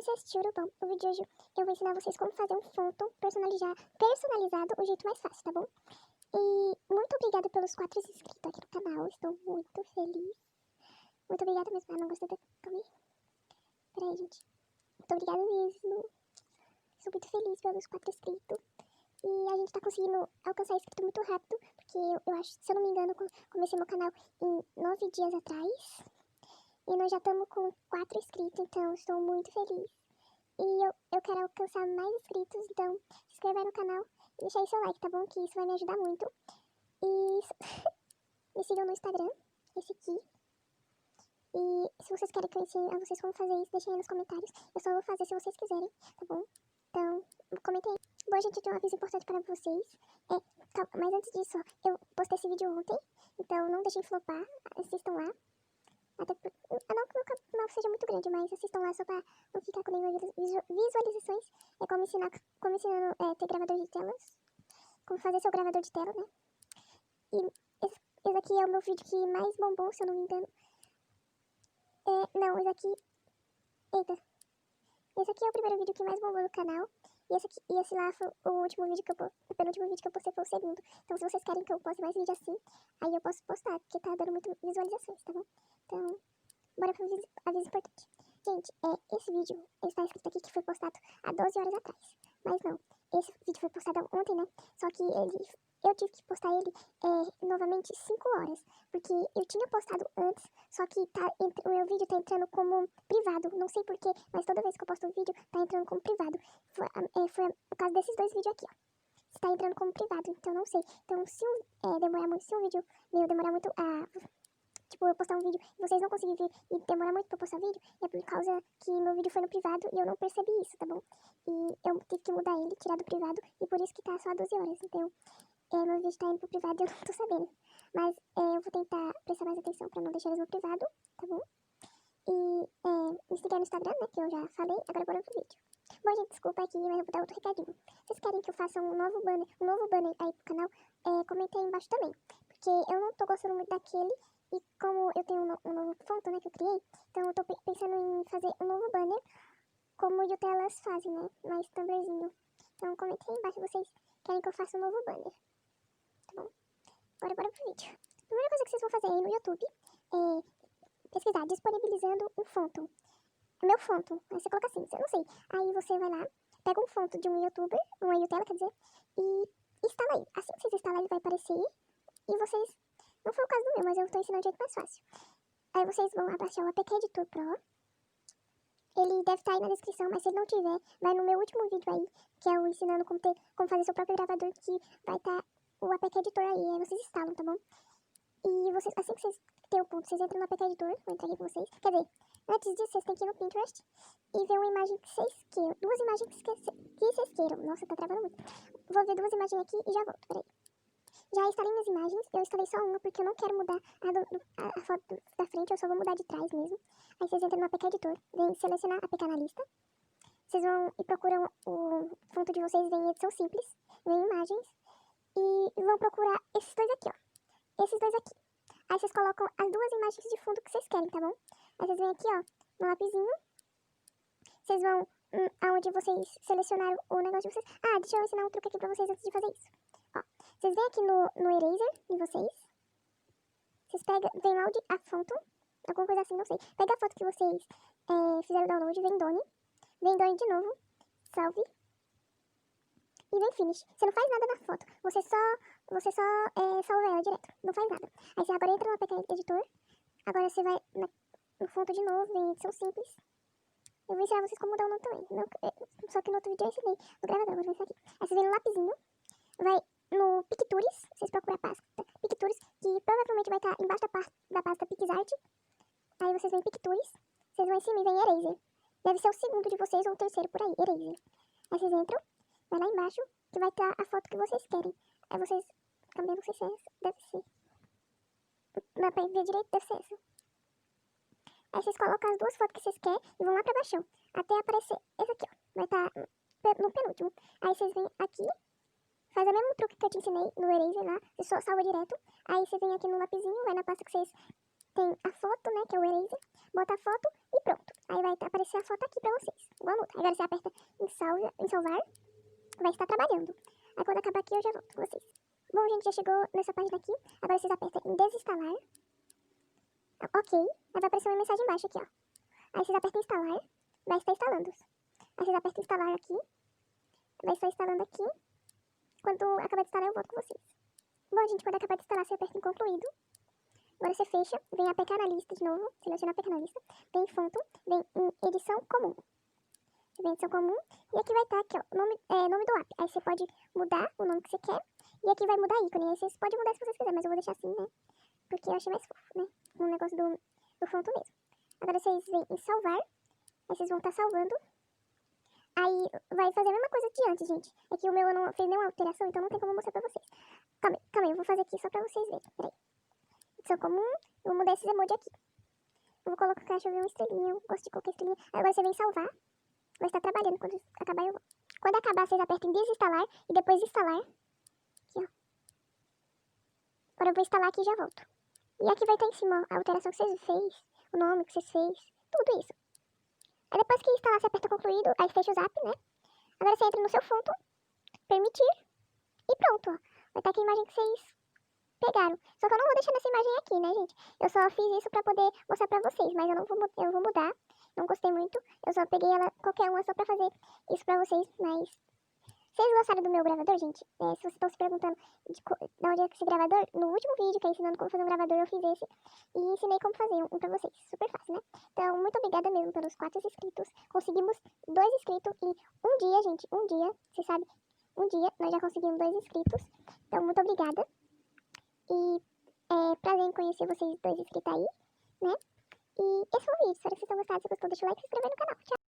vocês assistiram. Bom, no vídeo de hoje eu vou ensinar vocês como fazer um fonto personalizado, o jeito mais fácil, tá bom? E muito obrigada pelos 4 inscritos aqui no canal, estou muito feliz. Muito obrigada mesmo, não gostei da... Calma aí. Peraí, gente. Muito obrigada mesmo. Estou muito feliz pelos 4 inscritos. E a gente tá conseguindo alcançar inscrito muito rápido, porque eu acho, se eu não me engano, comecei meu canal em 9 dias atrás. E nós já estamos com 4 inscritos, então estou muito feliz. E eu quero alcançar mais inscritos, então se inscreva aí no canal e deixa aí seu like, tá bom? Que isso vai me ajudar muito. E me sigam no Instagram, esse aqui. E se vocês querem que eu ensine a vocês como fazer isso, deixem aí nos comentários. Eu só vou fazer se vocês quiserem, tá bom? Então, comentem aí. Bom, gente, eu tenho um aviso importante para vocês. Calma, mas antes disso, ó, eu postei esse vídeo ontem, então não deixem flopar, assistam lá. Até porque, não que o meu canal seja muito grande, mas assistam lá só pra não ficar com nenhuma visualizações. É como ensinando ter gravador de telas, como fazer seu gravador de tela, né? E esse aqui é o meu vídeo que mais bombou, se eu não me engano. Não, esse aqui... Eita. Esse aqui é o primeiro vídeo que mais bombou no canal. E esse lá foi o último vídeo o penúltimo vídeo que eu postei foi o segundo. Então se vocês querem que eu poste mais vídeo assim, aí eu posso postar, porque tá dando muito visualizações, tá bom? Então, bora pro aviso importante. Gente, esse vídeo está escrito aqui que foi postado há 12 horas atrás. Mas não, esse vídeo foi postado ontem, né? Só que eu tive que postar ele novamente 5 horas. Porque eu tinha postado antes, só que o meu vídeo tá entrando como privado. Não sei porquê, mas toda vez que eu posto um vídeo, tá entrando como privado. Foi o caso desses 2 vídeos aqui, ó. Está entrando como privado, então não sei. Então se demorar muito, se um vídeo meu demorar muito tipo, eu postar um vídeo e vocês não conseguirem ver e demorar muito pra postar vídeo, é por causa que meu vídeo foi no privado e eu não percebi isso, tá bom? E eu tive que mudar ele, tirar do privado, e por isso que tá só 12 horas. Então, meu vídeo tá indo pro privado e eu não tô sabendo. Mas eu vou tentar prestar mais atenção pra não deixar eles no privado, tá bom? E me seguir no Instagram, né, que eu já falei, agora bora pro vídeo. Bom, gente, desculpa aqui, mas eu vou dar outro recadinho. Vocês querem que eu faça um novo banner aí pro canal? Comenta aí embaixo também. Porque eu não tô gostando muito daquele. E como eu tenho um novo fonto, né, que eu criei, então eu tô pensando em fazer um novo banner, como o Yutelas fazem, né, mais tamborzinho. Então comenta aí embaixo se vocês querem que eu faça um novo banner, tá bom? Bora pro vídeo. A primeira coisa que vocês vão fazer aí no YouTube é pesquisar disponibilizando um fonto. Meu fonto, aí você coloca assim, eu não sei. Aí você vai lá, pega um fonto de um youtuber, uma Yutela, quer dizer, e instala aí. Assim que vocês instalar, ele vai aparecer e vocês... Não foi o caso do meu, mas eu tô ensinando de jeito mais fácil. Aí vocês vão abaixar o APK Editor Pro. Ele deve estar aí na descrição, mas se ele não tiver, vai no meu último vídeo aí, que é o ensinando como fazer seu próprio gravador, que vai estar o APK Editor aí vocês instalam, tá bom? E vocês, assim que vocês têm o ponto, vocês entram no APK Editor, vou entrar aqui com vocês. Quer dizer, antes disso, vocês têm que ir no Pinterest e ver uma imagem que vocês queiram. 2 imagens que vocês queiram. Nossa, tá travando muito. Vou ver 2 imagens aqui e já volto, peraí. Já instalei minhas imagens, eu instalei só uma porque eu não quero mudar a foto da frente, eu só vou mudar de trás mesmo. Aí vocês entram no APK Editor, vem selecionar APK na lista. Vocês vão e procuram o fonto de vocês, vem em edição simples, vem imagens. E vão procurar esses 2 aqui, ó. Esses 2 aqui. Aí vocês colocam as 2 imagens de fundo que vocês querem, tá bom? Aí vocês vêm aqui, ó, no lapisinho. Vocês vão aonde vocês selecionaram o negócio de vocês. Ah, deixa eu ensinar um truque aqui pra vocês antes de fazer isso. Ó, vocês vêm aqui no eraser de vocês. Vocês vem lá a fonte, alguma coisa assim, não sei. Pega a foto que vocês fizeram o download, vem Done de novo, salve. E vem Finish. Você não faz nada na foto, você só salva ela direto, não faz nada. Aí você agora entra no APK Editor, agora você vai no fonto de novo, vem edição simples. Eu vou ensinar vocês como mudar o nome também, só que no outro vídeo eu ensinei no gravador, agora vou ensinar aqui. Aí vocês vêm no lapisinho, vai no Pictures, vocês procuram a pasta Pictures, que provavelmente vai estar embaixo da pasta PixArt. Aí vocês vêm em Pictures, vocês vão em cima e vem Eraser. Deve ser o segundo de vocês ou o terceiro por aí, Eraser. Aí vocês entram, vai lá embaixo, que vai estar a foto que vocês querem. Aí vocês, também não sei se é essa, deve ser. Na ver direito, deve ser essa. Aí vocês colocam as 2 fotos que vocês querem e vão lá pra baixo, até aparecer esse aqui, ó. Vai estar no penúltimo. Aí vocês vêm aqui, faz o mesmo truque que eu te ensinei no eraser lá, você só salva direto. Aí você vem aqui no lapisinho, vai na pasta que vocês tem a foto, né, que é o eraser. Bota a foto e pronto. Aí vai aparecer a foto aqui pra vocês. Igual no outro. Agora você aperta em salvar, vai estar trabalhando. Aí quando acabar aqui eu já volto com vocês. Bom, gente, já chegou nessa página aqui. Agora vocês apertam em desinstalar. Ok. Aí vai aparecer uma mensagem embaixo aqui, ó. Aí vocês apertam em instalar. Vai estar instalando. Aí vocês apertam em instalar aqui. Vai estar instalando aqui. Quando acabar de instalar eu volto com vocês. Bom, gente, quando acabar de instalar você aperta em concluído. Agora você fecha, vem APK na lista de novo, seleciona APK na lista, vem em fonte, vem em edição comum. Vem em edição comum, e aqui vai estar aqui, ó, nome do app. Aí você pode mudar o nome que você quer, e aqui vai mudar ícone. Aí vocês podem mudar se vocês quiserem, mas eu vou deixar assim, né? Porque eu achei mais fofo, né? Um negócio do fonte mesmo. Agora vocês vêm em salvar, aí vocês vão estar salvando. Aí vai fazer a mesma coisa de antes, gente. É que o meu eu não fiz nenhuma alteração, então não tem como mostrar pra vocês. Calma aí, eu vou fazer aqui só pra vocês verem. Peraí. Edição comum, eu vou mudar esses emojis aqui. Eu vou colocar, deixa eu ver, uma estrelinha. Eu gosto de qualquer estrelinha. Agora você vem salvar. Vai estar trabalhando. Quando acabar, eu vou. Quando acabar, vocês apertam em desinstalar e depois instalar. Aqui, ó. Agora eu vou instalar aqui e já volto. E aqui vai estar em cima, ó, a alteração que vocês fez, o nome que vocês fez, tudo isso. Aí depois que instalar, você aperta concluído, aí fecha o zap, né? Agora você entra no seu fonto, permitir, e pronto, ó. Vai estar aqui a imagem que vocês pegaram. Só que eu não vou deixar nessa imagem aqui, né, gente? Eu só fiz isso pra poder mostrar pra vocês, mas eu vou mudar. Não gostei muito. Eu só peguei ela, qualquer uma, só pra fazer isso pra vocês, mas... Vocês gostaram do meu gravador, gente? Se vocês estão se perguntando de onde é esse gravador, no último vídeo que é ensinando como fazer um gravador, eu fiz esse e ensinei como fazer um pra vocês. Super fácil, né? Então, muito obrigada mesmo pelos 4 inscritos. Conseguimos 2 inscritos e um dia, gente, um dia, vocês sabem, um dia nós já conseguimos 2 inscritos. Então, muito obrigada. E é prazer em conhecer vocês dois inscritos aí, né? E esse foi o vídeo. Espero que vocês tenham gostado. Se gostou, deixa o like e se inscreve no canal. Tchau!